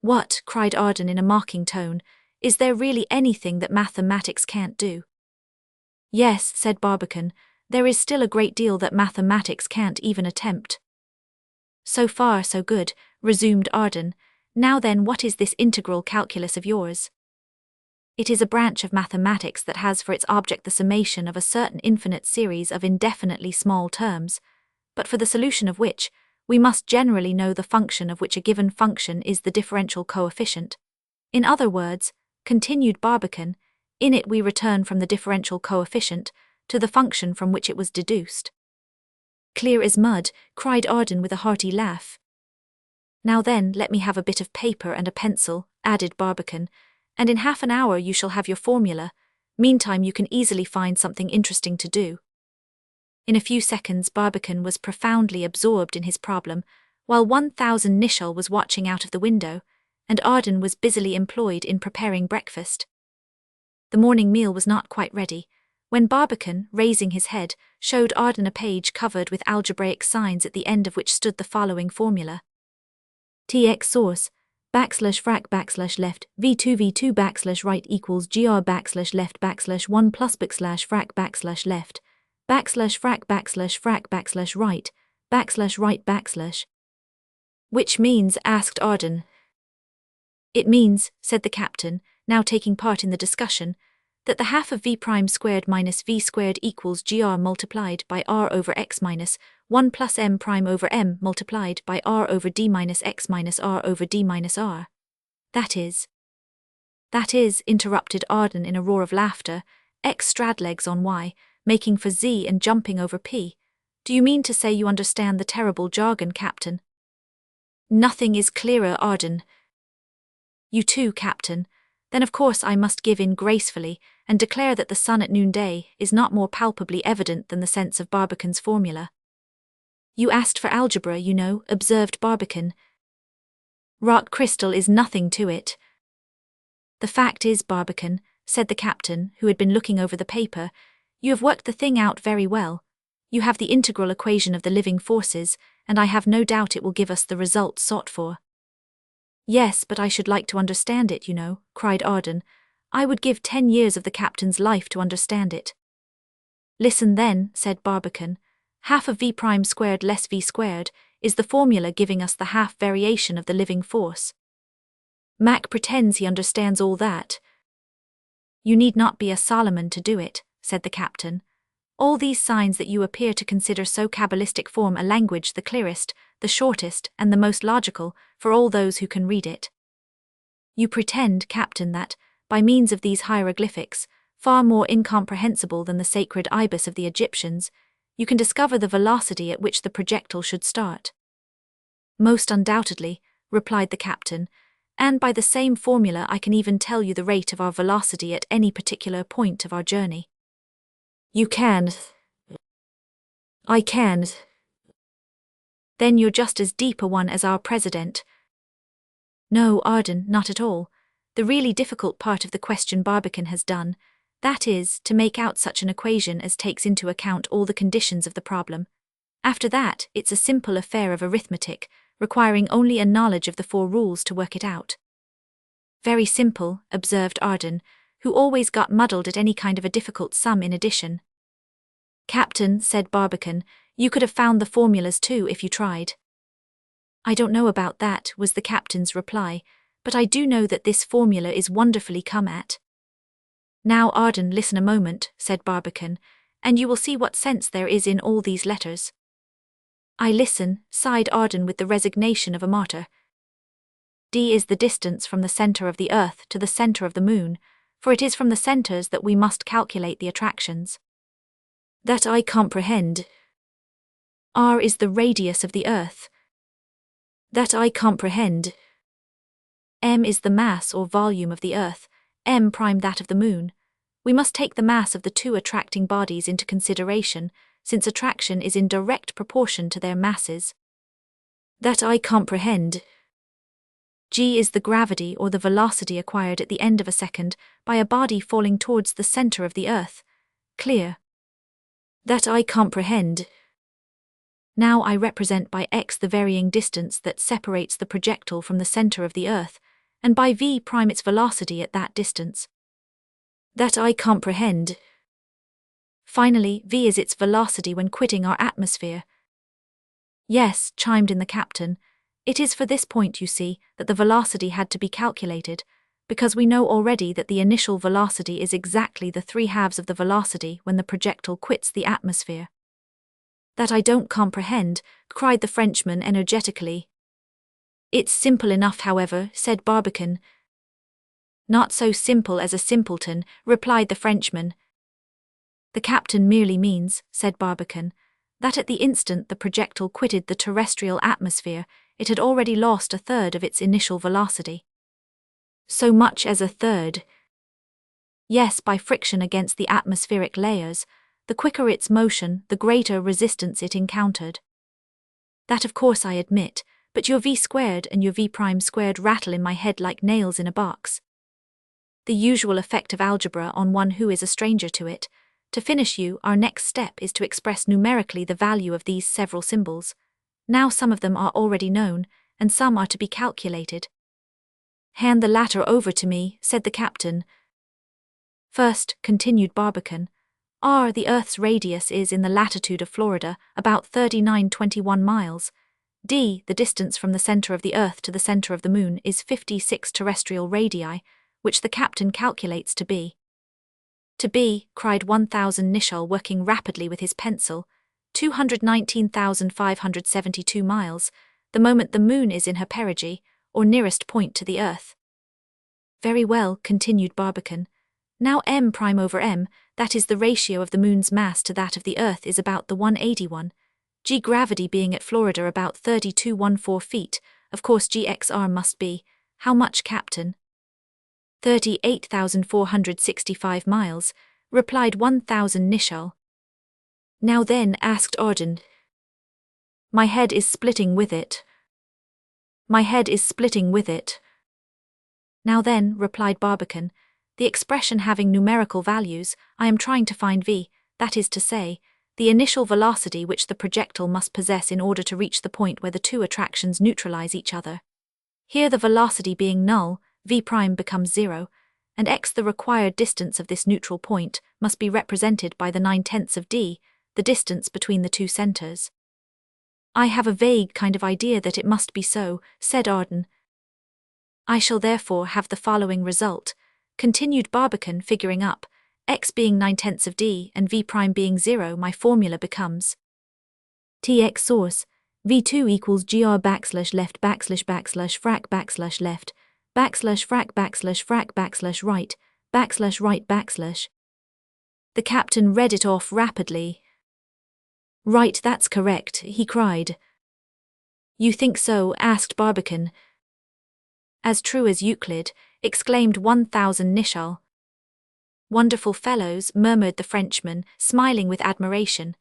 "What?" cried Arden in a mocking tone. "Is there really anything that mathematics can't do?" "Yes," said Barbicane, "there is still a great deal that mathematics can't even attempt." "So far, so good," resumed Arden. "Now then, what is this integral calculus of yours?" "It is a branch of mathematics that has for its object the summation of a certain infinite series of indefinitely small terms, but for the solution of which, we must generally know the function of which a given function is the differential coefficient. In other words," continued Barbicane, "in it we return from the differential coefficient to the function from which it was deduced." "Clear as mud," cried Arden with a hearty laugh. "Now then, let me have a bit of paper and a pencil," added Barbicane, "and in half an hour you shall have your formula. Meantime you can easily find something interesting to do." In a few seconds Barbicane was profoundly absorbed in his problem, while 1,000 Nicholl was watching out of the window, and Arden was busily employed in preparing breakfast. The morning meal was not quite ready, when Barbicane, raising his head, showed Arden a page covered with algebraic signs at the end of which stood the following formula. Tx source \frac \left v2 right equals gr left 1 plus \frac left \frac right Which means, asked Arden. "It means," said the captain, now taking part in the discussion, "that the half of v prime squared minus v squared equals gr multiplied by r over x minus 1 plus m prime over m multiplied by r over d minus x minus r over d minus r. That is," interrupted Arden in a roar of laughter, "x stradlegs on y, making for z and jumping over p. Do you mean to say you understand the terrible jargon, Captain?" "Nothing is clearer, Arden." "You too, Captain. Then of course I must give in gracefully, and declare that the sun at noonday is not more palpably evident than the sense of Barbicane's formula." "You asked for algebra, you know," observed Barbicane. "Rock crystal is nothing to it." "The fact is, Barbicane," said the captain, who had been looking over the paper, "you have worked the thing out very well. You have the integral equation of the living forces, and I have no doubt it will give us the result sought for." "Yes, but I should like to understand it, you know," cried Arden. "I would give 10 years of the captain's life to understand it." "Listen then," said Barbicane. "Half of v prime squared less v squared is the formula giving us the half variation of the living force." "Mac pretends he understands all that." "You need not be a Solomon to do it," said the captain. "All these signs that you appear to consider so cabalistic form a language the clearest, the shortest, and the most logical for all those who can read it. You pretend, Captain, that, by means of these hieroglyphics, far more incomprehensible than the sacred ibis of the Egyptians, you can discover the velocity at which the projectile should start." "Most undoubtedly," replied the captain, "and by the same formula I can even tell you the rate of our velocity at any particular point of our journey." "You can." "I can." "Then you're just as deep a one as our president." "No, Arden, not at all. The really difficult part of the question Barbicane has done, that is, to make out such an equation as takes into account all the conditions of the problem. After that, it's a simple affair of arithmetic, requiring only a knowledge of the 4 rules to work it out." "Very simple," observed Arden, who always got muddled at any kind of a difficult sum in addition. "Captain," said Barbicane, "you could have found the formulas too if you tried." "I don't know about that," was the captain's reply, "but I do know that this formula is wonderfully come at." "Now, Arden, listen a moment," said Barbicane, "and you will see what sense there is in all these letters." "I listen," sighed Arden with the resignation of a martyr. "D is the distance from the center of the earth to the center of the moon, for it is from the centers that we must calculate the attractions." "That I comprehend." "R is the radius of the earth." "That I comprehend." "M is the mass or volume of the earth, m prime that of the moon. We must take the mass of the 2 attracting bodies into consideration, since attraction is in direct proportion to their masses." "That I comprehend." "G is the gravity or the velocity acquired at the end of a second by a body falling towards the center of the earth. Clear?" "That I comprehend." "Now I represent by x the varying distance that separates the projectile from the center of the earth, and by v prime its velocity at that distance. That I comprehend. Finally, v is its velocity when quitting our atmosphere. Yes, chimed in the captain. It is for this point, you see, that the velocity had to be calculated, because we know already that the initial velocity is exactly the 3/2 of the velocity when the projectile quits the atmosphere. That I don't comprehend, cried the Frenchman energetically. It's simple enough, however, said Barbicane. Not so simple as a simpleton, replied the Frenchman. The captain merely means, said Barbicane, that at the instant the projectile quitted the terrestrial atmosphere, it had already lost 1/3 of its initial velocity. So much as 1/3? Yes, by friction against the atmospheric layers. The quicker its motion, the greater resistance it encountered. That of course I admit, but your v squared and your v prime squared rattle in my head like nails in a box. The usual effect of algebra on one who is a stranger to it. To finish you, our next step is to express numerically the value of these several symbols. Now some of them are already known, and some are to be calculated. Hand the latter over to me, said the captain. First, continued Barbicane, r, the Earth's radius, is in the latitude of Florida, about 3921 miles. D, the distance from the center of the Earth to the center of the Moon, is 56 terrestrial radii, which the captain calculates to be. To be, cried 1000 Nicholl, working rapidly with his pencil, 219,572 miles, the moment the Moon is in her perigee, or nearest point to the Earth. Very well, continued Barbicane. Now m prime over m, that is the ratio of the Moon's mass to that of the Earth, is about the 181. G gravity being at Florida about 3214 feet, of course GXR must be, how much, Captain? 38,465 miles, replied 1000 Nicholl. Now then, asked Arden. My head is splitting with it. My head is splitting with it. Now then, replied Barbicane, the expression having numerical values, I am trying to find v, that is to say, the initial velocity which the projectile must possess in order to reach the point where the two attractions neutralize each other. Here the velocity being null, v prime becomes 0, and x, the required distance of this neutral point, must be represented by the 9/10 of d, the distance between the two centers. I have a vague kind of idea that it must be so, said Arden. I shall therefore have the following result, continued Barbicane, figuring up, x being 9/10 of d and v prime being 0, my formula becomes tx source, v2 equals gr backslash left backslash backslash frac backslash left, backslash frac backslash frac backslash right, backslash right backslash. The captain read it off rapidly. Right, that's correct, he cried. You think so? Asked Barbicane. As true as Euclid, exclaimed 1000 Nicholl. Wonderful fellows, murmured the Frenchman, smiling with admiration.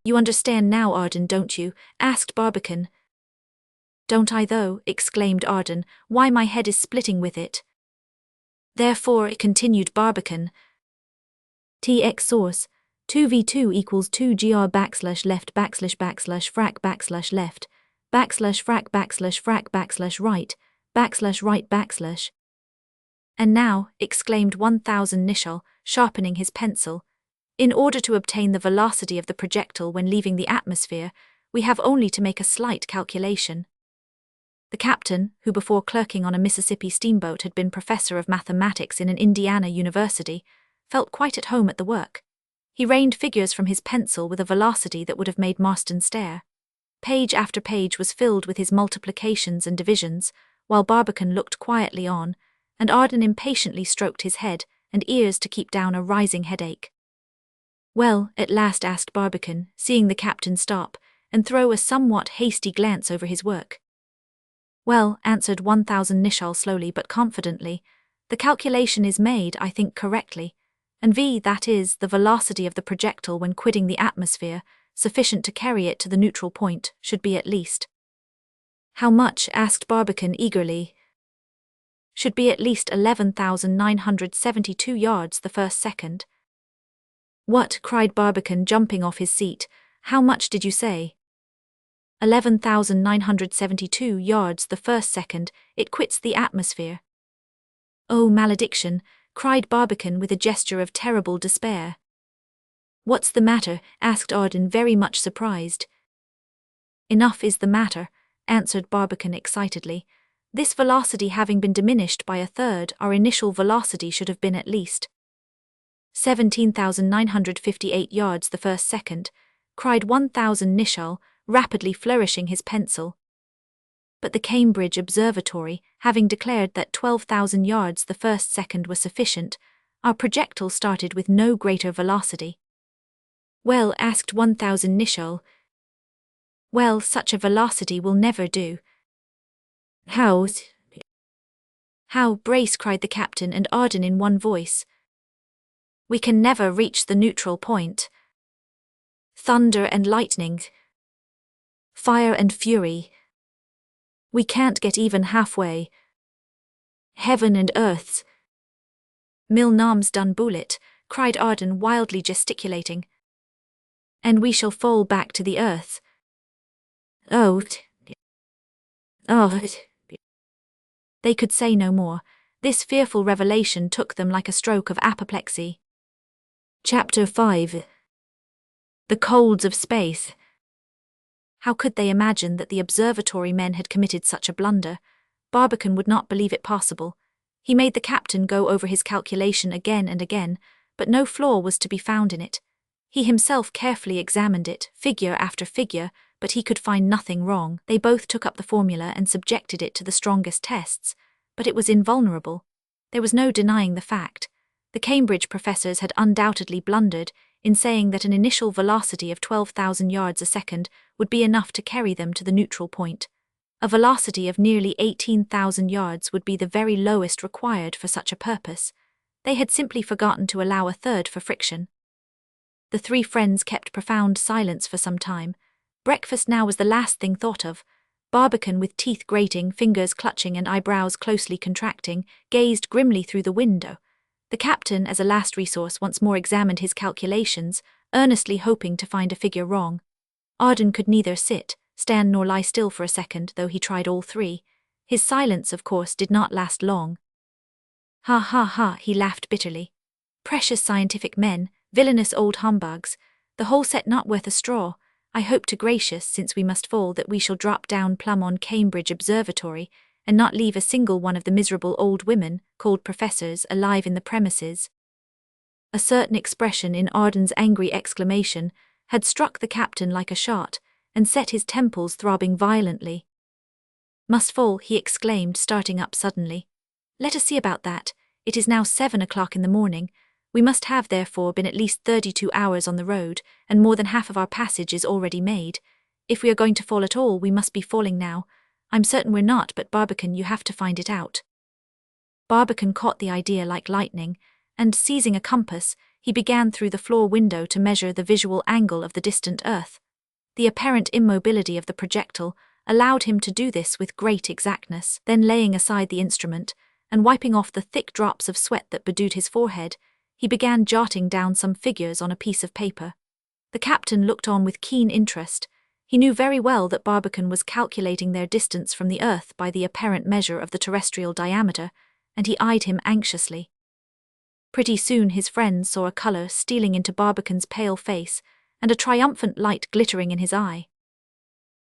You understand now, Arden, don't you? Asked Barbicane. Don't I though? Exclaimed Arden. Why, my head is splitting with it. Therefore, continued Barbicane, tx source, 2v2 equals 2gr backslash left backslash backslash frac backslash left, backslash frac backslash frac backslash right backslash. And now, exclaimed 1000 Nicholl, sharpening his pencil, in order to obtain the velocity of the projectile when leaving the atmosphere, we have only to make a slight calculation. The captain, who before clerking on a Mississippi steamboat had been professor of mathematics in an Indiana university, felt quite at home at the work. He rained figures from his pencil with a velocity that would have made Marston stare. Page after page was filled with his multiplications and divisions, while Barbicane looked quietly on, and Arden impatiently stroked his head and ears to keep down a rising headache. Well, at last asked Barbicane, seeing the captain stop, and throw a somewhat hasty glance over his work. Well, answered 1000 Nicholl slowly but confidently, the calculation is made, I think, correctly, and v, that is, the velocity of the projectile when quitting the atmosphere, sufficient to carry it to the neutral point, should be at least. How much? Asked Barbicane eagerly. Should be at least 11,972 yards the first second. What? Cried Barbicane, jumping off his seat. How much did you say? 11,972 yards the first second it quits the atmosphere. Oh, malediction, cried Barbican with a gesture of terrible despair. What's the matter? Asked Arden, very much surprised. Enough is the matter, answered Barbican excitedly. This velocity having been diminished by a third, our initial velocity should have been at least 17,958 yards the first second, cried 1,000 Nicholl, rapidly flourishing his pencil. But the Cambridge Observatory, having declared that 12,000 yards the first second was sufficient, our projectile started with no greater velocity. Well, asked 1,000 Nicholl. Well, such a velocity will never do. How? Brace, cried the captain and Arden in one voice. We can never reach the neutral point. Thunder and lightning. Fire and fury. We can't get even halfway. Heaven and earth's. Mil nam's done bullet, cried Arden, wildly gesticulating. And we shall fall back to the earth. Oh. They could say no more. This fearful revelation took them like a stroke of apoplexy. Chapter 5. The Colds of Space. How could they imagine that the observatory men had committed such a blunder? Barbican would not believe it possible. He made the captain go over his calculation again and again, but no flaw was to be found in it. He himself carefully examined it, figure after figure, but he could find nothing wrong. They both took up the formula and subjected it to the strongest tests, but it was invulnerable. There was no denying the fact. The Cambridge professors had undoubtedly blundered in saying that an initial velocity of 12,000 yards a second would be enough to carry them to the neutral point. A velocity of nearly 18,000 yards would be the very lowest required for such a purpose. They had simply forgotten to allow a third for friction. The three friends kept profound silence for some time. Breakfast now was the last thing thought of. Barbican, with teeth grating, fingers clutching and eyebrows closely contracting, gazed grimly through the window. The captain, as a last resource, once more examined his calculations, earnestly hoping to find a figure wrong. Arden could neither sit, stand nor lie still for a second, though he tried all three. His silence, of course, did not last long. Ha ha ha, he laughed bitterly. Precious scientific men, villainous old humbugs, the whole set not worth a straw. I hope to gracious, since we must fall, that we shall drop down plumb on Cambridge Observatory, and not leave a single one of the miserable old women, called professors, alive in the premises. A certain expression in Arden's angry exclamation had struck the captain like a shot, and set his temples throbbing violently. Must fall, he exclaimed, starting up suddenly. Let us see about that. It is now 7 o'clock in the morning. We must have, therefore, been at least 32 hours on the road, and more than half of our passage is already made. If we are going to fall at all, we must be falling now. I'm certain we're not, but Barbican, you have to find it out. Barbican caught the idea like lightning, and seizing a compass, he began through the floor window to measure the visual angle of the distant earth. The apparent immobility of the projectile allowed him to do this with great exactness. Then, laying aside the instrument, and wiping off the thick drops of sweat that bedewed his forehead, he began jotting down some figures on a piece of paper. The captain looked on with keen interest. He knew very well that Barbican was calculating their distance from the earth by the apparent measure of the terrestrial diameter, and he eyed him anxiously. Pretty soon his friends saw a colour stealing into Barbican's pale face, and a triumphant light glittering in his eye.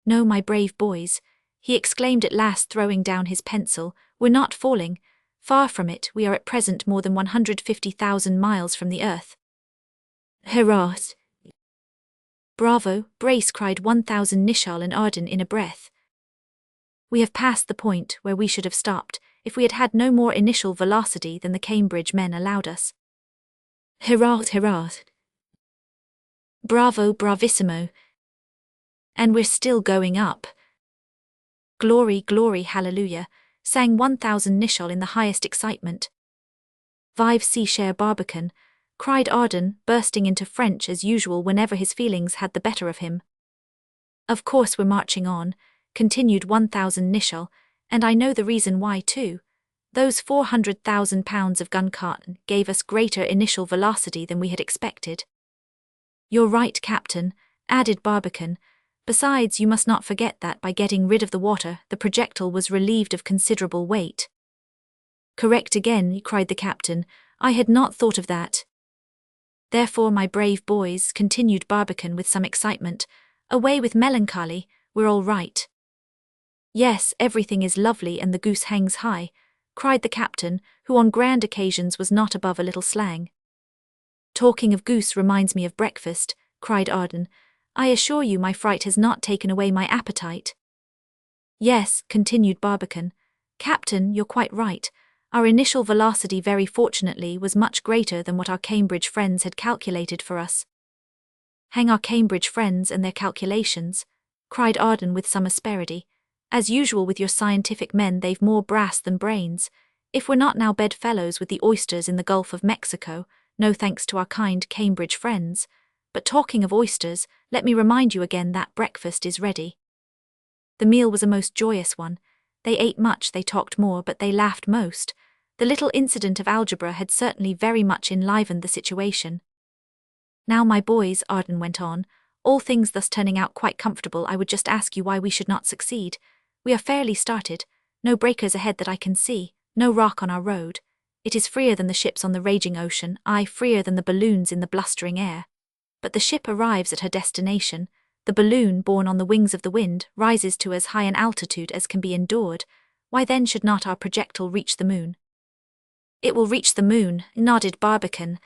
No, my brave boys, he exclaimed at last, throwing down his pencil, we're not falling. Far from it, we are at present more than 150,000 miles from the earth. Hurrah! Bravo, brace, cried 1,000 Nicholl and Arden in a breath. We have passed the point where we should have stopped, if we had had no more initial velocity than the Cambridge men allowed us. Hurrah, hurrah! Bravo, bravissimo! And we're still going up. Glory, glory, hallelujah, sang 1,000 Nicholl in the highest excitement. Vive si cher Barbican, cried Arden, bursting into French as usual whenever his feelings had the better of him. Of course we're marching on, continued 1,000 Nicholl, and I know the reason why too. Those 400,000 pounds of gun cotton gave us greater initial velocity than we had expected. You're right, Captain, added Barbican, Besides, you must not forget that by getting rid of the water, the projectile was relieved of considerable weight. Correct again, cried the captain. I had not thought of that. Therefore, my brave boys, continued Barbicane with some excitement, away with melancholy, we're all right. Yes, everything is lovely and the goose hangs high, cried the captain, who on grand occasions was not above a little slang. Talking of goose reminds me of breakfast, cried Arden. I assure you my fright has not taken away my appetite. Yes, continued Barbicane. Captain, you're quite right. Our initial velocity very fortunately was much greater than what our Cambridge friends had calculated for us. Hang our Cambridge friends and their calculations, cried Arden with some asperity. As usual with your scientific men, they've more brass than brains. If we're not now bedfellows with the oysters in the Gulf of Mexico, no thanks to our kind Cambridge friends. But talking of oysters, let me remind you again that breakfast is ready. The meal was a most joyous one. They ate much, they talked more, but they laughed most. The little incident of algebra had certainly very much enlivened the situation. Now, my boys, Arden went on, all things thus turning out quite comfortable, I would just ask you why we should not succeed. We are fairly started, no breakers ahead that I can see, no rock on our road. It is freer than the ships on the raging ocean, aye, freer than the balloons in the blustering air. But the ship arrives at her destination. The balloon, borne on the wings of the wind, rises to as high an altitude as can be endured. Why then should not our projectile reach the moon? It will reach the moon, nodded Barbicane.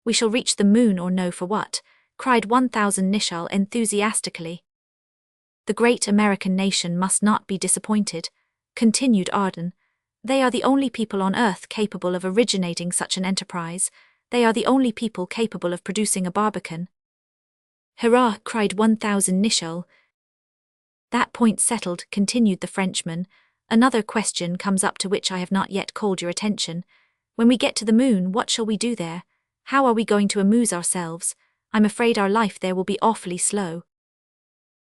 We shall reach the moon or no for what? Cried 1000 Nicholl enthusiastically. The great American nation must not be disappointed, continued Arden. They are the only people on earth capable of originating such an enterprise. They are the only people capable of producing a Barbicane. Hurrah, cried 1000 Nicholl. That point settled, continued the Frenchman, another question comes up to which I have not yet called your attention. When we get to the moon, what shall we do there? How are we going to amuse ourselves? I'm afraid our life there will be awfully slow.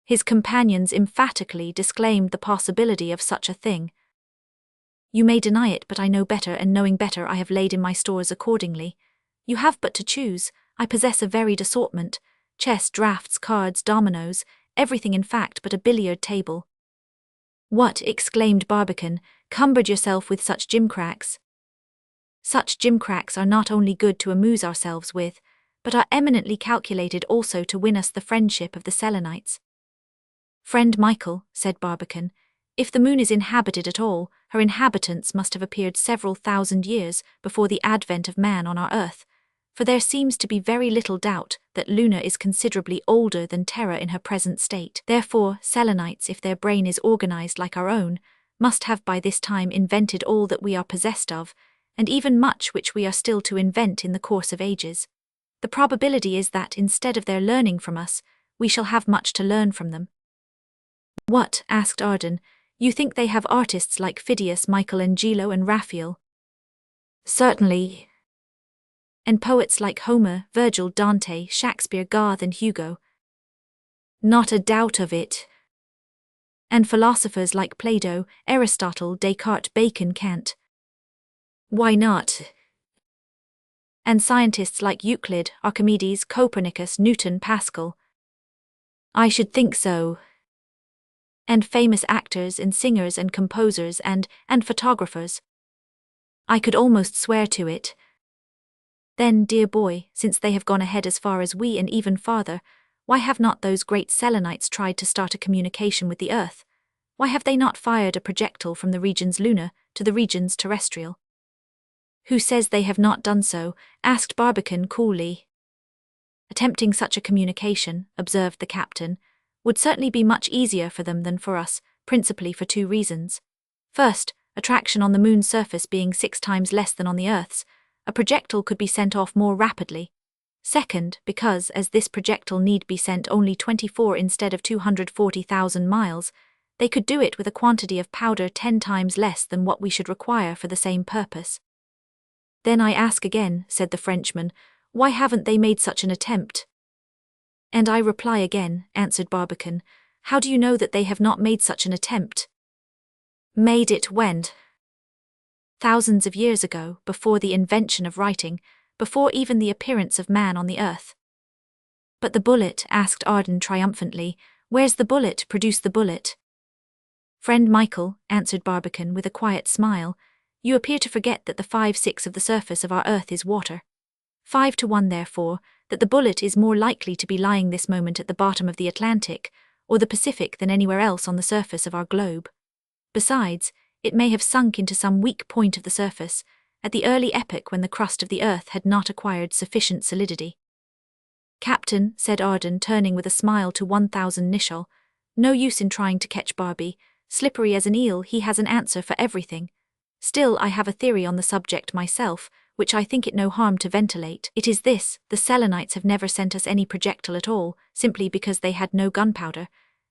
His companions emphatically disclaimed the possibility of such a thing. You may deny it, but I know better, and knowing better I have laid in my stores accordingly. You have but to choose. I possess a varied assortment. Chess, draughts, cards, dominoes, everything in fact but a billiard table. What, exclaimed Barbicane, cumbered yourself with such gimcracks? Such gimcracks are not only good to amuse ourselves with, but are eminently calculated also to win us the friendship of the Selenites. Friend Michael, said Barbicane, if the moon is inhabited at all, her inhabitants must have appeared several thousand years before the advent of man on our earth, for there seems to be very little doubt that Luna is considerably older than Terra in her present state. Therefore, Selenites, if their brain is organized like our own, must have by this time invented all that we are possessed of, and even much which we are still to invent in the course of ages. The probability is that, instead of their learning from us, we shall have much to learn from them. What, asked Arden, you think they have artists like Phidias, Michelangelo and Raphael? Certainly. And poets like Homer, Virgil, Dante, Shakespeare, Garth and Hugo? Not a doubt of it. And philosophers like Plato, Aristotle, Descartes, Bacon, Kant? Why not? And scientists like Euclid, Archimedes, Copernicus, Newton, Pascal? I should think so. And famous actors and singers and composers and photographers? I could almost swear to it. Then, dear boy, since they have gone ahead as far as we and even farther, why have not those great Selenites tried to start a communication with the Earth? Why have they not fired a projectile from the regions lunar to the regions terrestrial? Who says they have not done so? Asked Barbicane coolly. Attempting such a communication, observed the captain, would certainly be much easier for them than for us, principally for two reasons. First, attraction on the moon's surface being 6 times less than on the Earth's, a projectile could be sent off more rapidly. Second, because, as this projectile need be sent only 24 instead of 240,000 miles, they could do it with a quantity of powder 10 times less than what we should require for the same purpose. Then I ask again, said the Frenchman, why haven't they made such an attempt? And I reply again, answered Barbicane, how do you know that they have not made such an attempt? Made it when? Thousands of years ago, before the invention of writing, before even the appearance of man on the earth. But the bullet, asked Arden triumphantly. Where's the bullet? Produce the bullet. Friend Michael, answered Barbicane with a quiet smile, you appear to forget that the 5/6 of the surface of our earth is water. 5 to 1 therefore, that the bullet is more likely to be lying this moment at the bottom of the Atlantic or the Pacific than anywhere else on the surface of our globe. Besides, it may have sunk into some weak point of the surface, at the early epoch when the crust of the earth had not acquired sufficient solidity. Captain, said Arden, turning with a smile to 1000 Nicholl, no use in trying to catch Barbie. Slippery as an eel, he has an answer for everything. Still, I have a theory on the subject myself, which I think it no harm to ventilate. It is this: the Selenites have never sent us any projectile at all, simply because they had no gunpowder.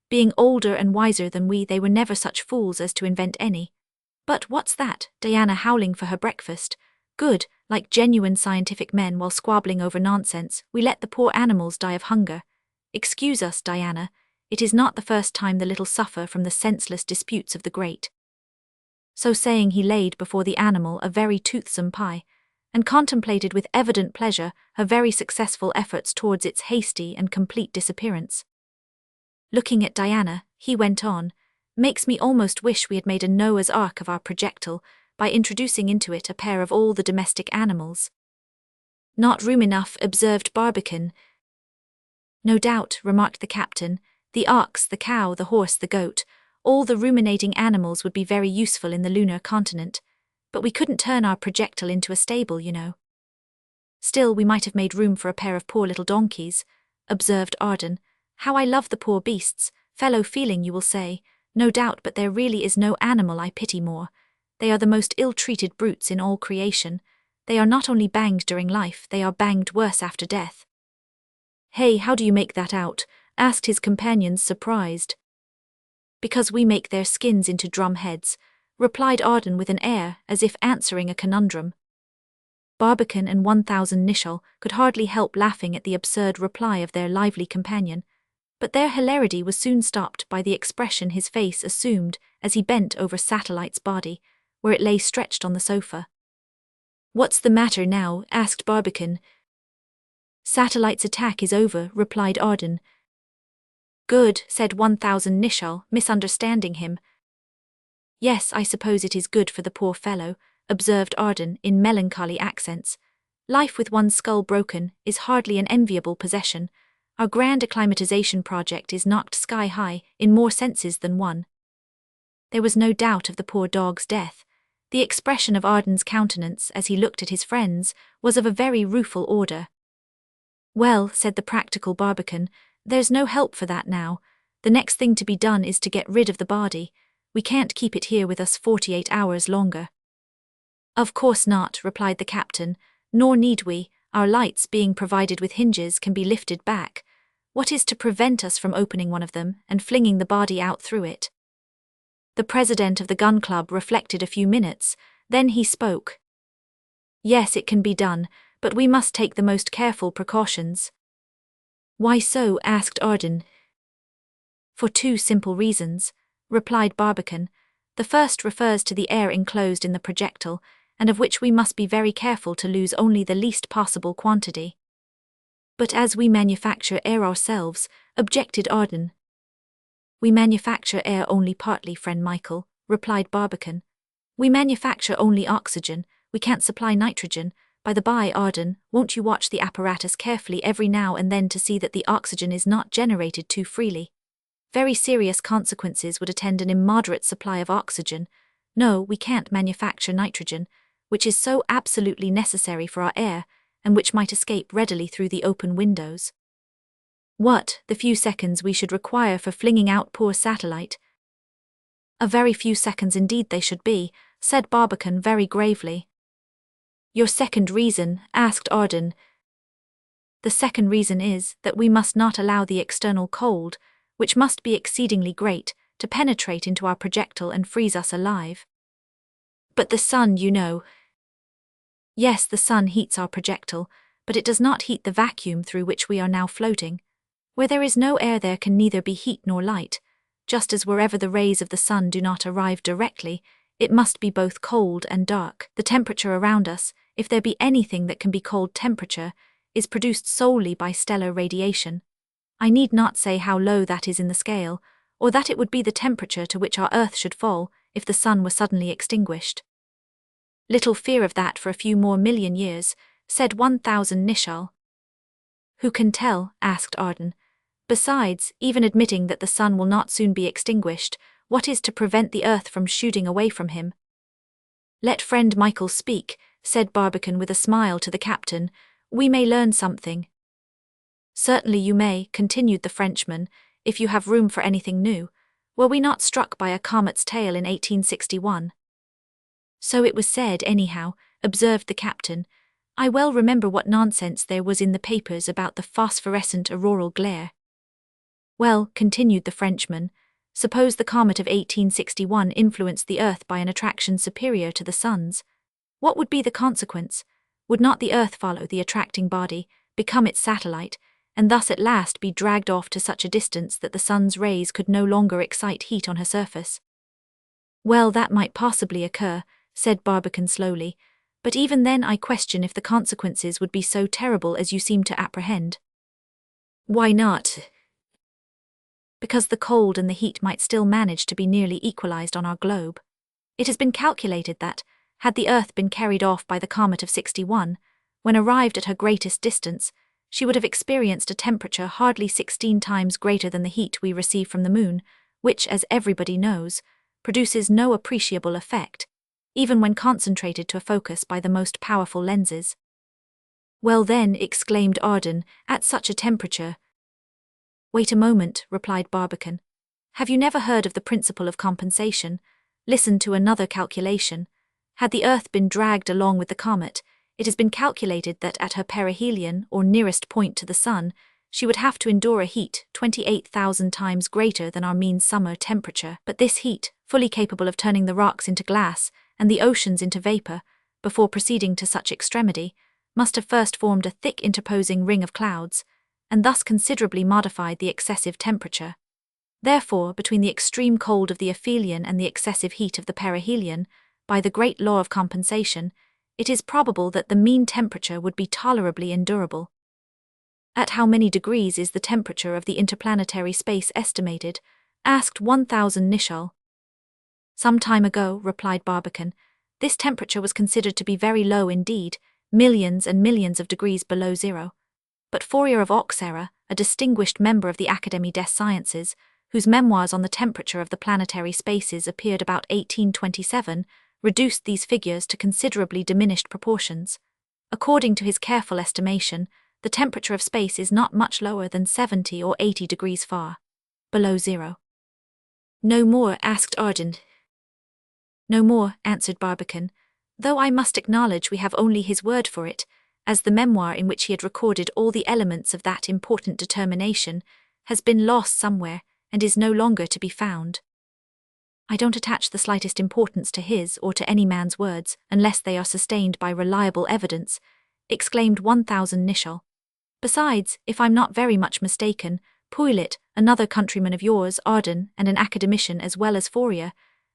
Being older and wiser than we, they were never such fools as to invent any. But what's that? Diana howling for her breakfast. Good, like genuine scientific men while squabbling over nonsense, we let the poor animals die of hunger. Excuse us, Diana. It is not the first time the little suffer from the senseless disputes of the great. So saying, he laid before the animal a very toothsome pie, and contemplated with evident pleasure her very successful efforts towards its hasty and complete disappearance. Looking at Diana, he went on, makes me almost wish we had made a Noah's Ark of our projectile, by introducing into it a pair of all the domestic animals. Not room enough, observed Barbicane. No doubt, remarked the captain, the ox, the cow, the horse, the goat, all the ruminating animals would be very useful in the lunar continent, but we couldn't turn our projectile into a stable, you know. Still, we might have made room for a pair of poor little donkeys, observed Arden. How I love the poor beasts, fellow feeling, you will say. No doubt, but there really is no animal I pity more. They are the most ill-treated brutes in all creation. They are not only banged during life, they are banged worse after death. Hey, how do you make that out? Asked his companions, surprised. Because we make their skins into drum heads, replied Arden with an air, as if answering a conundrum. Barbicane and 1000 Nicholl could hardly help laughing at the absurd reply of their lively companion, but their hilarity was soon stopped by the expression his face assumed as he bent over Satellite's body, where it lay stretched on the sofa. What's the matter now? Asked Barbicane. Satellite's attack is over, replied Arden. Good, said 1000 Nicholl, misunderstanding him. Yes, I suppose it is good for the poor fellow, observed Arden in melancholy accents. Life with one's skull broken is hardly an enviable possession. Our grand acclimatization project is knocked sky high in more senses than one. There was no doubt of the poor dog's death. The expression of Arden's countenance as he looked at his friends was of a very rueful order. Well, said the practical Barbicane, there's no help for that now. The next thing to be done is to get rid of the body. We can't keep it here with us 48 hours longer. Of course not, replied the captain, nor need we. Our lights, being provided with hinges, can be lifted back. What is to prevent us from opening one of them and flinging the body out through it? The president of the Gun Club reflected a few minutes, then he spoke. Yes, it can be done, but we must take the most careful precautions. Why so? Asked Arden. For 2 simple reasons, replied Barbicane. The first refers to the air enclosed in the projectile, and of which we must be very careful to lose only the least possible quantity. But as we manufacture air ourselves, objected Arden. We manufacture air only partly, friend Michael, replied Barbicane. We manufacture only oxygen, we can't supply nitrogen. By the by, Arden, won't you watch the apparatus carefully every now and then to see that the oxygen is not generated too freely? Very serious consequences would attend an immoderate supply of oxygen. No, we can't manufacture nitrogen, which is so absolutely necessary for our air, and which might escape readily through the open windows. What, the few seconds we should require for flinging out poor Satellite? A very few seconds indeed they should be, said Barbicane very gravely. Your second reason? Asked Arden. The second reason is that we must not allow the external cold, which must be exceedingly great, to penetrate into our projectile and freeze us alive. But the sun, you know. Yes, the sun heats our projectile, but it does not heat the vacuum through which we are now floating. Where there is no air there can neither be heat nor light, just as wherever the rays of the sun do not arrive directly, it must be both cold and dark. The temperature around us, if there be anything that can be called temperature, is produced solely by stellar radiation. I need not say how low that is in the scale, or that it would be the temperature to which our Earth should fall if the sun were suddenly extinguished. Little fear of that for a few more million years, said 1000 Nicholl. Who can tell? Asked Arden. Besides, even admitting that the sun will not soon be extinguished, what is to prevent the Earth from shooting away from him? Let friend Michael speak, said Barbicane with a smile to the captain. We may learn something. Certainly you may, continued the Frenchman, if you have room for anything new. Were we not struck by a comet's tail in 1861? So it was said, anyhow, observed the captain. I well remember what nonsense there was in the papers about the phosphorescent auroral glare. Well, continued the Frenchman, suppose the comet of 1861 influenced the Earth by an attraction superior to the sun's. What would be the consequence? Would not the Earth follow the attracting body, become its satellite, and thus at last be dragged off to such a distance that the sun's rays could no longer excite heat on her surface? Well, that might possibly occur, said Barbicane slowly, but even then I question if the consequences would be so terrible as you seem to apprehend. Why not? Because the cold and the heat might still manage to be nearly equalized on our globe. It has been calculated that, had the Earth been carried off by the comet of 61, when arrived at her greatest distance, she would have experienced a temperature hardly 16 times greater than the heat we receive from the moon, which, as everybody knows, produces no appreciable effect, even when concentrated to a focus by the most powerful lenses. Well then, exclaimed Arden, at such a temperature. Wait a moment, replied Barbicane. Have you never heard of the principle of compensation? Listen to another calculation. Had the Earth been dragged along with the comet, it has been calculated that at her perihelion, or nearest point to the sun, she would have to endure a heat 28,000 times greater than our mean summer temperature. But this heat, fully capable of turning the rocks into glass and the oceans into vapor, before proceeding to such extremity, must have first formed a thick interposing ring of clouds, and thus considerably modified the excessive temperature. Therefore, between the extreme cold of the aphelion and the excessive heat of the perihelion, by the great law of compensation, it is probable that the mean temperature would be tolerably endurable. At how many degrees is the temperature of the interplanetary space estimated? Asked 1000 Nicholl. Some time ago, replied Barbicane, this temperature was considered to be very low indeed, millions and millions of degrees below zero. But Fourier of Auxerre, a distinguished member of the Académie des Sciences, whose memoirs on the temperature of the planetary spaces appeared about 1827, reduced these figures to considerably diminished proportions. According to his careful estimation, the temperature of space is not much lower than 70 or 80 degrees far below zero. No more? Asked Arden. No more, answered Barbicane, though I must acknowledge we have only his word for it, as the memoir in which he had recorded all the elements of that important determination has been lost somewhere and is no longer to be found. I don't attach the slightest importance to his or to any man's words unless they are sustained by reliable evidence, exclaimed 1000 Nicholl. Besides, if I'm not very much mistaken, Pouillet, another countryman of yours, Arden, and an academician as well as Fourier,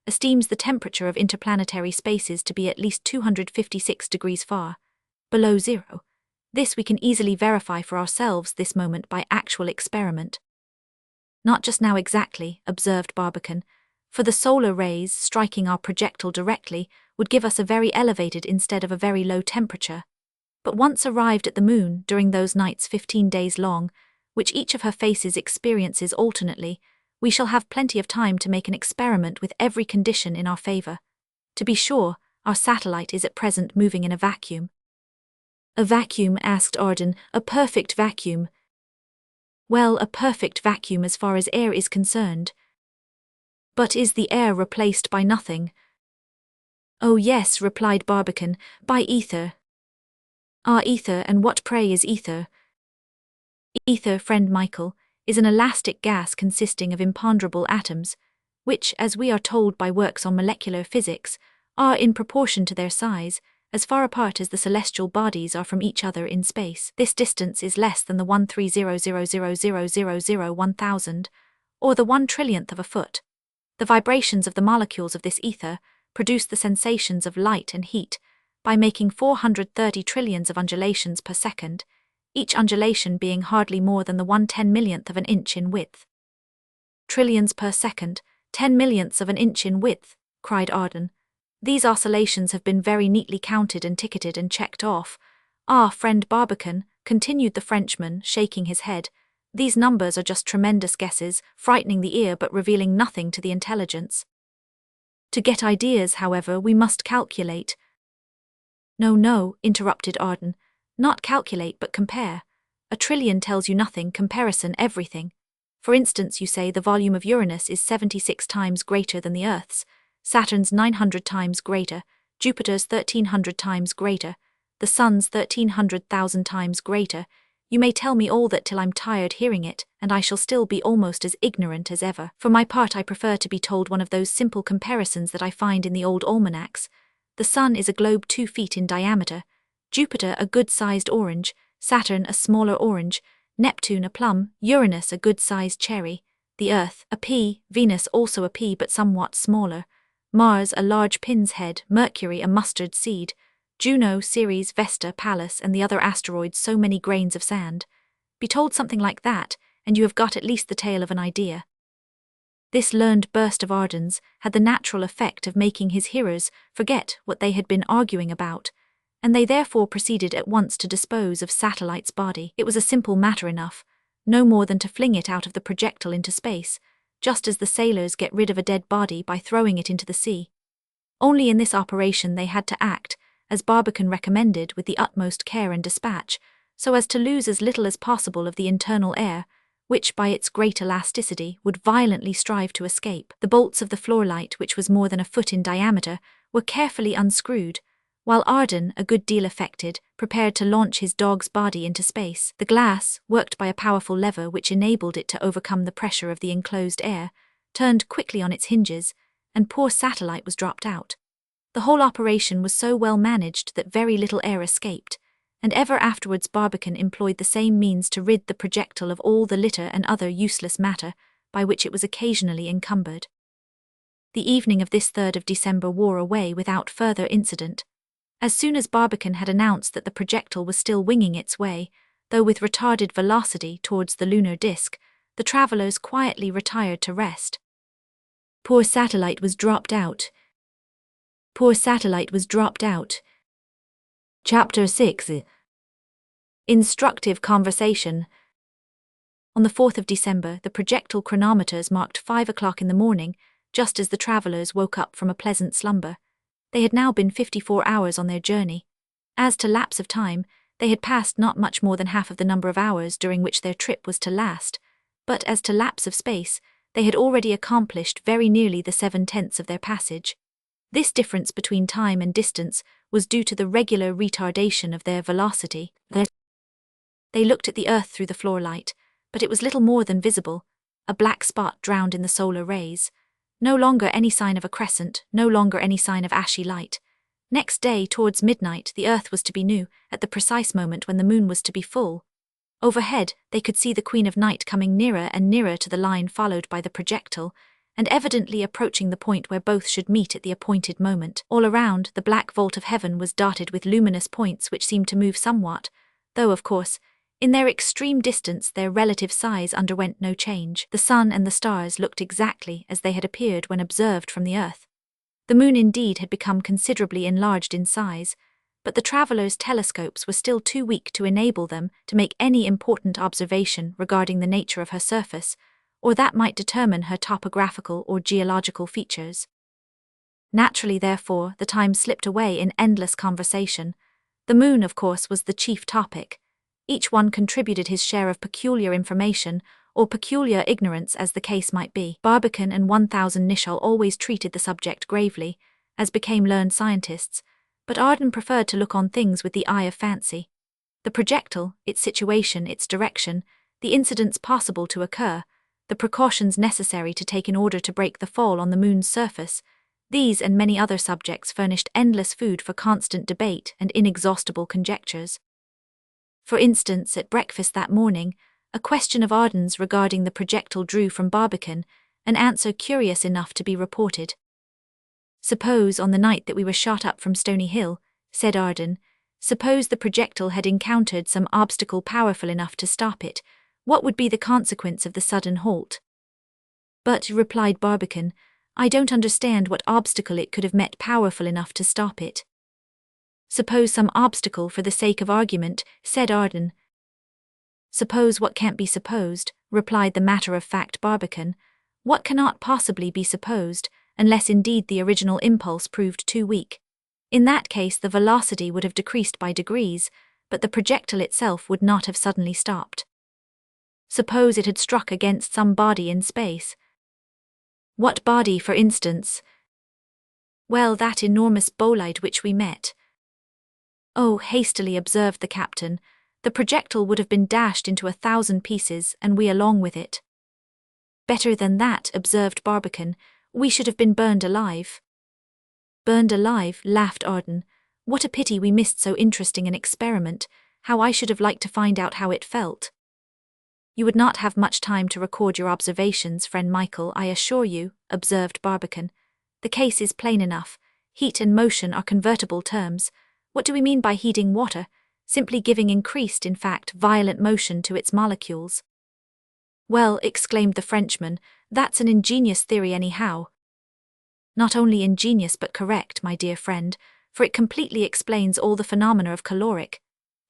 esteems the temperature of interplanetary spaces to be at least 256 degrees far below zero. This we can easily verify for ourselves this moment by actual experiment. Not just now exactly, observed Barbicane, for the solar rays striking our projectile directly would give us a very elevated instead of a very low temperature. But once arrived at the moon during those nights 15 days long, which each of her faces experiences alternately, we shall have plenty of time to make an experiment with every condition in our favor. To be sure, our satellite is at present moving in a vacuum. A vacuum? Asked Arden. A perfect vacuum. Well, a perfect vacuum as far as air is concerned. But is the air replaced by nothing? Oh yes, replied Barbicane, by ether. Ah, ether, and what pray is ether? Ether, friend Michael, is an elastic gas consisting of imponderable atoms, which, as we are told by works on molecular physics, are, in proportion to their size, as far apart as the celestial bodies are from each other in space. This distance is less than the 130,000,000,000,000,000, or the 1/1,000,000,000th of a foot. The vibrations of the molecules of this ether produce the sensations of light and heat by making 430 trillions of undulations per second, each undulation being hardly more than the 1/10 millionth of an inch in width. Trillions per second, 10 millionths of an inch in width, cried Arden. These oscillations have been very neatly counted and ticketed and checked off. Ah, friend Barbicane, continued the Frenchman, shaking his head, these numbers are just tremendous guesses, frightening the ear but revealing nothing to the intelligence. To get ideas, however, we must calculate. No, interrupted Arden, not calculate but compare. A trillion tells you nothing, comparison everything. For instance, you say the volume of Uranus is 76 times greater than the Earth's, Saturn's 900 times greater, Jupiter's 1300 times greater, the Sun's 1300,000 times greater. You may tell me all that till I'm tired hearing it, and I shall still be almost as ignorant as ever. For my part, I prefer to be told one of those simple comparisons that I find in the old almanacs. The Sun is a globe 2 feet in diameter, Jupiter a good-sized orange, Saturn a smaller orange, Neptune a plum, Uranus a good-sized cherry, the Earth a pea, Venus also a pea but somewhat smaller, Mars a large pin's head, Mercury a mustard seed, Juno, Ceres, Vesta, Pallas, and the other asteroids so many grains of sand. Be told something like that, and you have got at least the tail of an idea. This learned burst of Arden's had the natural effect of making his hearers forget what they had been arguing about, and they therefore proceeded at once to dispose of Satellite's body. It was a simple matter enough, no more than to fling it out of the projectile into space, just as the sailors get rid of a dead body by throwing it into the sea. Only in this operation they had to act, as Barbicane recommended, with the utmost care and dispatch, so as to lose as little as possible of the internal air, which by its great elasticity would violently strive to escape. The bolts of the floor light, which was more than a foot in diameter, were carefully unscrewed, while Arden, a good deal affected, prepared to launch his dog's body into space. The glass, worked by a powerful lever which enabled it to overcome the pressure of the enclosed air, turned quickly on its hinges, and poor Satellite was dropped out. The whole operation was so well managed that very little air escaped, and ever afterwards Barbicane employed the same means to rid the projectile of all the litter and other useless matter by which it was occasionally encumbered. The evening of this 3rd of December wore away without further incident. As soon as Barbicane had announced that the projectile was still winging its way, though with retarded velocity, towards the lunar disk, the travellers quietly retired to rest. Poor Satellite was dropped out. Chapter 6. Instructive Conversation. On the 4th of December, the projectile chronometers marked 5 o'clock in the morning, just as the travellers woke up from a pleasant slumber. They had now been 54 hours on their journey. As to lapse of time, they had passed not much more than half of the number of hours during which their trip was to last, but as to lapse of space, they had already accomplished very nearly the 7/10 of their passage. This difference between time and distance was due to the regular retardation of their velocity. They looked at the Earth through the floor light, but it was little more than visible, a black spot drowned in the solar rays. No longer any sign of a crescent, no longer any sign of ashy light. Next day, towards midnight, the Earth was to be new, at the precise moment when the moon was to be full. Overhead, they could see the Queen of Night coming nearer and nearer to the line followed by the projectile, and evidently approaching the point where both should meet at the appointed moment. All around, the black vault of heaven was dotted with luminous points which seemed to move somewhat, though, of course, in their extreme distance their relative size underwent no change. The sun and the stars looked exactly as they had appeared when observed from the Earth. The moon indeed had become considerably enlarged in size, but the travellers' telescopes were still too weak to enable them to make any important observation regarding the nature of her surface, or that might determine her topographical or geological features. Naturally, therefore, the time slipped away in endless conversation. The moon, of course, was the chief topic. Each one contributed his share of peculiar information, or peculiar ignorance as the case might be. Barbicane and 1000 Nicholl always treated the subject gravely, as became learned scientists, but Arden preferred to look on things with the eye of fancy. The projectile, its situation, its direction, the incidents possible to occur, the precautions necessary to take in order to break the fall on the moon's surface, these and many other subjects furnished endless food for constant debate and inexhaustible conjectures. For instance, at breakfast that morning, a question of Arden's regarding the projectile drew from Barbicane an answer curious enough to be reported. "Suppose, on the night that we were shot up from Stony Hill," said Arden, Suppose the projectile had encountered some obstacle powerful enough to stop it. What would be the consequence of the sudden halt? But, replied Barbicane, I don't understand what obstacle it could have met powerful enough to stop it. Suppose some obstacle for the sake of argument, said Arden. Suppose what can't be supposed, replied the matter-of-fact Barbicane. What cannot possibly be supposed, unless indeed the original impulse proved too weak? In that case the velocity would have decreased by degrees, but the projectile itself would not have suddenly stopped. Suppose it had struck against some body in space. What body, for instance? Well, that enormous bolide which we met. Oh, hastily observed the captain, the projectile would have been dashed into 1,000 pieces, and we along with it. Better than that, observed Barbicane, we should have been burned alive. Burned alive, laughed Arden. What a pity we missed so interesting an experiment. How I should have liked to find out how it felt. You would not have much time to record your observations, friend Michael, I assure you, observed Barbicane. The case is plain enough. Heat and motion are convertible terms. What do we mean by heating water? Simply giving increased, in fact, violent motion to its molecules. Well, exclaimed the Frenchman, that's an ingenious theory anyhow. Not only ingenious but correct, my dear friend, for it completely explains all the phenomena of caloric.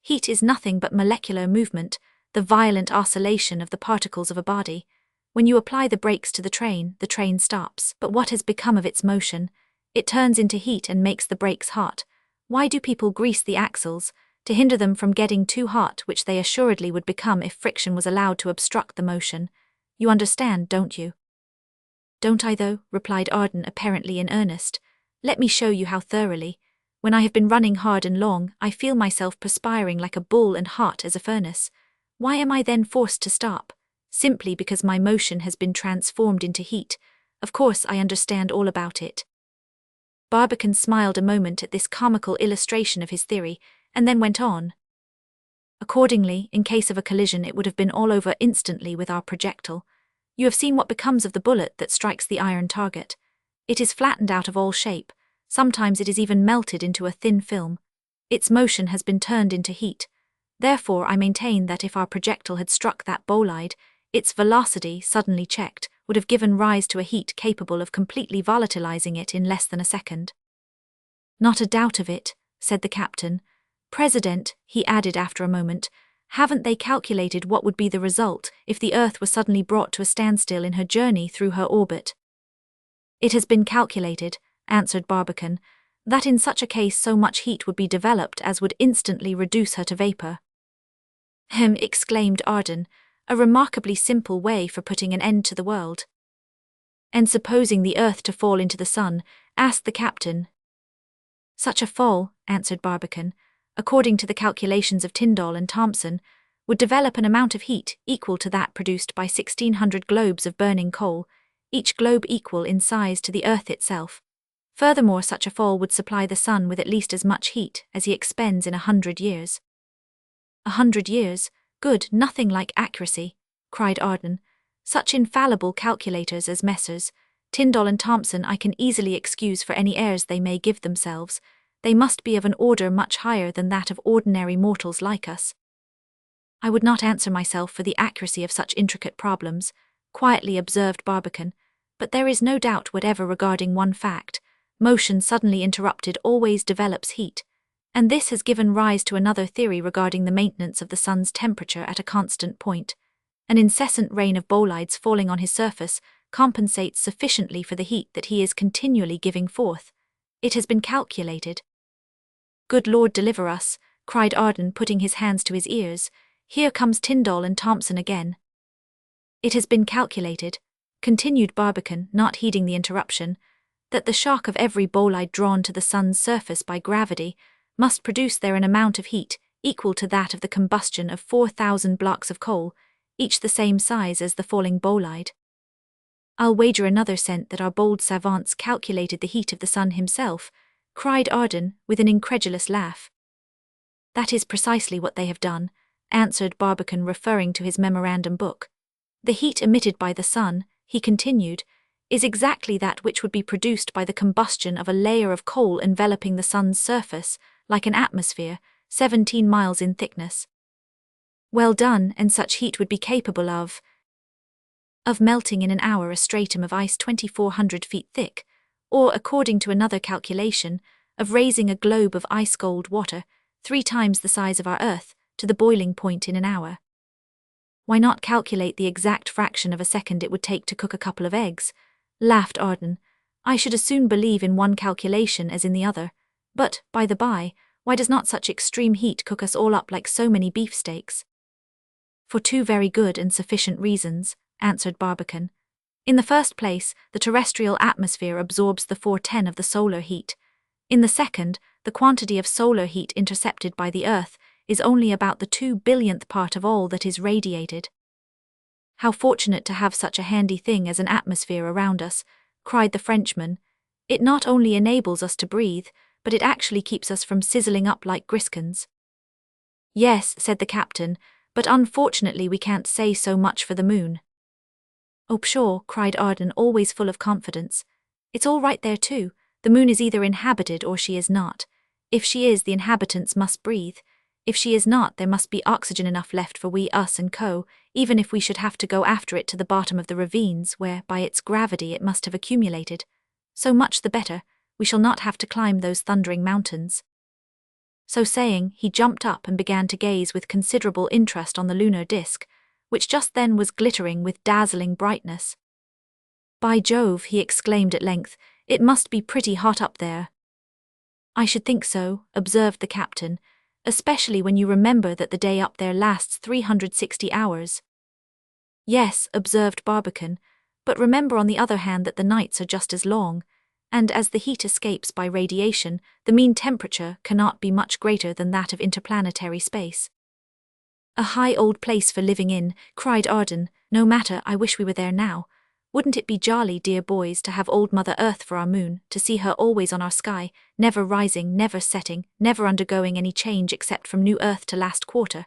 Heat is nothing but molecular movement, the violent oscillation of the particles of a body. When you apply the brakes to the train stops. But what has become of its motion? It turns into heat and makes the brakes hot. Why do people grease the axles? To hinder them from getting too hot, which they assuredly would become if friction was allowed to obstruct the motion. You understand, don't you? Don't I though? Replied Arden, apparently in earnest. Let me show you how thoroughly. When I have been running hard and long, I feel myself perspiring like a bull and hot as a furnace. Why am I then forced to stop? Simply because my motion has been transformed into heat. Of course I understand all about it. Barbicane smiled a moment at this comical illustration of his theory, and then went on. Accordingly, in case of a collision it would have been all over instantly with our projectile. You have seen what becomes of the bullet that strikes the iron target. It is flattened out of all shape. Sometimes it is even melted into a thin film. Its motion has been turned into heat. Therefore I maintain that if our projectile had struck that bolide, its velocity, suddenly checked, would have given rise to a heat capable of completely volatilizing it in less than a second. Not a doubt of it, said the captain. President, he added after a moment, haven't they calculated what would be the result if the Earth was suddenly brought to a standstill in her journey through her orbit? It has been calculated, answered Barbicane, that in such a case so much heat would be developed as would instantly reduce her to vapor. Exclaimed Arden, a remarkably simple way for putting an end to the world. And supposing the Earth to fall into the sun, asked the captain. Such a fall, answered Barbicane, according to the calculations of Tyndall and Thomson, would develop an amount of heat equal to that produced by 1,600 globes of burning coal, each globe equal in size to the Earth itself. Furthermore, such a fall would supply the sun with at least as much heat as he expends in 100 years. 100 years? Good, nothing like accuracy, cried Arden. Such infallible calculators as Messrs. Tyndall and Thomson I can easily excuse for any airs they may give themselves. They must be of an order much higher than that of ordinary mortals like us. I would not answer myself for the accuracy of such intricate problems, quietly observed Barbicane, but there is no doubt whatever regarding one fact. Motion suddenly interrupted always develops heat, and this has given rise to another theory regarding the maintenance of the sun's temperature at a constant point. An incessant rain of bolides falling on his surface compensates sufficiently for the heat that he is continually giving forth. It has been calculated. Good Lord deliver us, cried Arden, putting his hands to his ears. Here comes Tyndall and Thomson again. It has been calculated, continued Barbicane, not heeding the interruption, that the shock of every bolide drawn to the sun's surface by gravity must produce there an amount of heat equal to that of the combustion of 4,000 blocks of coal, each the same size as the falling bolide. I'll wager another cent that our bold savants calculated the heat of the sun himself, cried Arden, with an incredulous laugh. That is precisely what they have done, answered Barbicane, referring to his memorandum book. The heat emitted by the sun, he continued, is exactly that which would be produced by the combustion of a layer of coal enveloping the sun's surface, like an atmosphere, 17 miles in thickness. Well done, and such heat would be capable of melting in an hour a stratum of ice 2,400 feet thick, or, according to another calculation, of raising a globe of ice-cold water, 3 times the size of our Earth, to the boiling point in an hour. Why not calculate the exact fraction of a second it would take to cook a couple of eggs? Laughed Arden. I should as soon believe in one calculation as in the other. But, by the by, why does not such extreme heat cook us all up like so many beefsteaks? For 2 very good and sufficient reasons, answered Barbicane. In the first place, the terrestrial atmosphere absorbs the 4/10 of the solar heat. In the second, the quantity of solar heat intercepted by the Earth is only about the 2 billionth part of all that is radiated. How fortunate to have such a handy thing as an atmosphere around us, cried the Frenchman. It not only enables us to breathe, but it actually keeps us from sizzling up like griscons. Yes, said the captain, but unfortunately we can't say so much for the moon. Oh pshaw, cried Arden, always full of confidence. It's all right there too. The moon is either inhabited or she is not. If she is, the inhabitants must breathe. If she is not, there must be oxygen enough left for we, us and co., even if we should have to go after it to the bottom of the ravines where, by its gravity, it must have accumulated. So much the better, we shall not have to climb those thundering mountains. So saying, he jumped up and began to gaze with considerable interest on the lunar disk, which just then was glittering with dazzling brightness. By Jove, he exclaimed at length, it must be pretty hot up there. I should think so, observed the captain, especially when you remember that the day up there lasts 360 hours. Yes, observed Barbicane, but remember on the other hand that the nights are just as long, and as the heat escapes by radiation, the mean temperature cannot be much greater than that of interplanetary space. A high old place for living in, cried Arden. No matter, I wish we were there now. Wouldn't it be jolly, dear boys, to have old Mother Earth for our moon, to see her always on our sky, never rising, never setting, never undergoing any change except from new Earth to last quarter?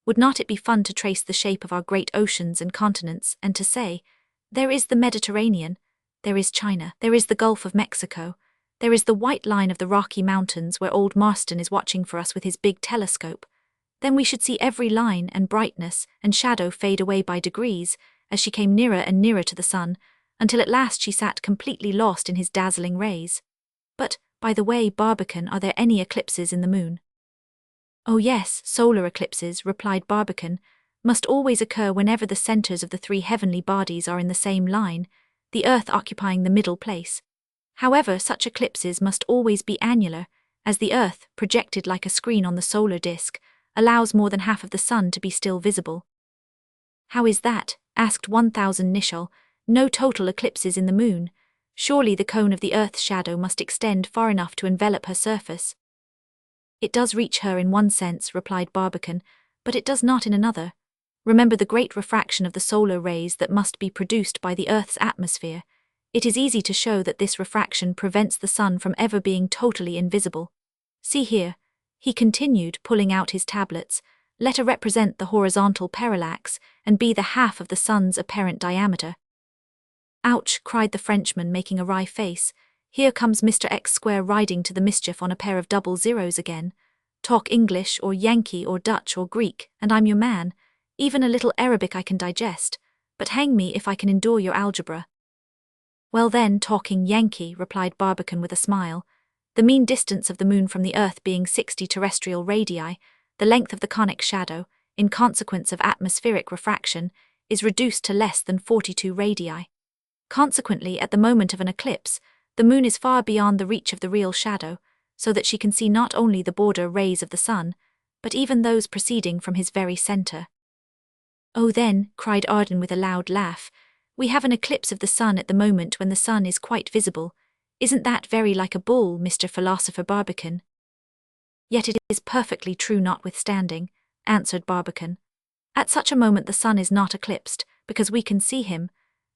Would not it be fun to trace the shape of our great oceans and continents, and to say, there is the Mediterranean, there is China, there is the Gulf of Mexico, there is the white line of the Rocky Mountains where old Marston is watching for us with his big telescope. Then we should see every line and brightness and shadow fade away by degrees as she came nearer and nearer to the sun, until at last she sat completely lost in his dazzling rays. But, by the way, Barbicane, are there any eclipses in the moon? Oh yes, solar eclipses, replied Barbicane, must always occur whenever the centers of the 3 heavenly bodies are in the same line, the Earth occupying the middle place. However, such eclipses must always be annular, as the Earth, projected like a screen on the solar disk, allows more than half of the sun to be still visible. How is that? Asked 1000 Nicholl. No total eclipses in the moon. Surely the cone of the Earth's shadow must extend far enough to envelop her surface. It does reach her in one sense, replied Barbicane, but it does not in another. Remember the great refraction of the solar rays that must be produced by the Earth's atmosphere. It is easy to show that this refraction prevents the sun from ever being totally invisible. See here, he continued, pulling out his tablets, let A represent the horizontal parallax and B the half of the sun's apparent diameter. Ouch, cried the Frenchman, making a wry face. Here comes Mr. X Square riding to the mischief on a pair of double zeros again. Talk English or Yankee or Dutch or Greek, and I'm your man. Even a little Arabic I can digest, but hang me if I can endure your algebra. Well then, talking Yankee, replied Barbicane with a smile. The mean distance of the moon from the Earth being 60 terrestrial radii, the length of the conic shadow, in consequence of atmospheric refraction, is reduced to less than 42 radii. Consequently, at the moment of an eclipse, the moon is far beyond the reach of the real shadow, so that she can see not only the border rays of the sun, but even those proceeding from his very center. Oh then, cried Arden with a loud laugh, we have an eclipse of the sun at the moment when the sun is quite visible. Isn't that very like a bull, Mr. Philosopher Barbicane? Yet it is perfectly true notwithstanding, answered Barbicane. At such a moment the sun is not eclipsed, because we can see him,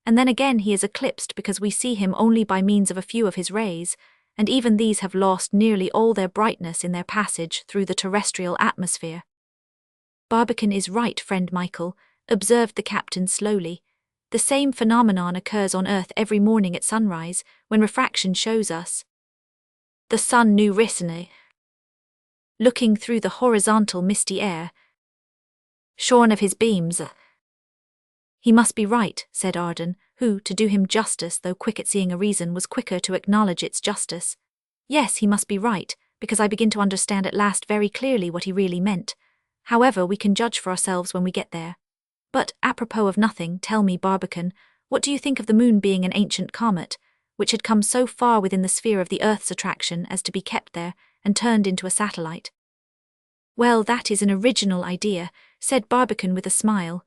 and then again he is eclipsed because we see him only by means of a few of his rays, and even these have lost nearly all their brightness in their passage through the terrestrial atmosphere. Barbicane is right, friend Michael, observed the captain slowly. The same phenomenon occurs on Earth every morning at sunrise, when refraction shows us the sun new risen. looking through the horizontal misty air. Shorn of his beams. He must be right, said Arden, who, to do him justice though quick at seeing a reason, was quicker to acknowledge its justice. Yes, he must be right, because I begin to understand at last very clearly what he really meant. However, we can judge for ourselves when we get there. But, apropos of nothing, tell me, Barbicane, what do you think of the moon being an ancient comet, which had come so far within the sphere of the Earth's attraction as to be kept there and turned into a satellite? Well, that is an original idea, said Barbicane with a smile.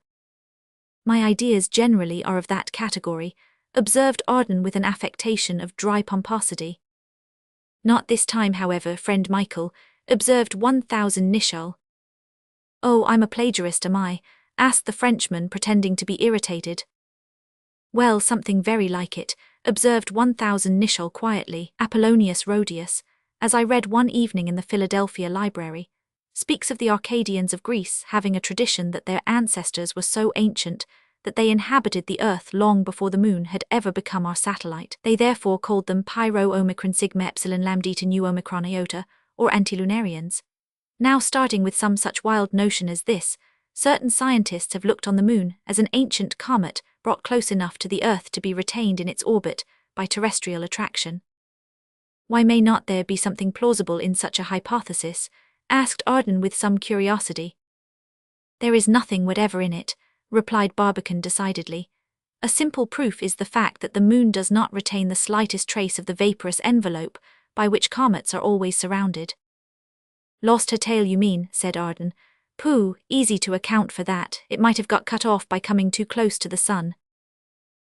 My ideas generally are of that category, observed Arden with an affectation of dry pomposity. Not this time, however, friend Michael, observed 1000 Nicholl. Oh, I'm a plagiarist, am I? Asked the Frenchman, pretending to be irritated. Well, something very like it, observed 1000 Nicholl quietly. Apollonius Rhodius, as I read one evening in the Philadelphia Library, speaks of the Arcadians of Greece having a tradition that their ancestors were so ancient that they inhabited the earth long before the moon had ever become our satellite. They therefore called them Pyro Omicron Sigma Epsilon Lambdita Nu Omicron Iota, or antilunarians. Now, starting with some such wild notion as this, certain scientists have looked on the moon as an ancient comet brought close enough to the earth to be retained in its orbit by terrestrial attraction. Why may not there be something plausible in such a hypothesis? Asked Arden with some curiosity. There is nothing whatever in it, replied Barbicane decidedly. A simple proof is the fact that the moon does not retain the slightest trace of the vaporous envelope by which comets are always surrounded. Lost her tail, you mean, said Arden. Pooh, easy to account for that, it might have got cut off by coming too close to the sun.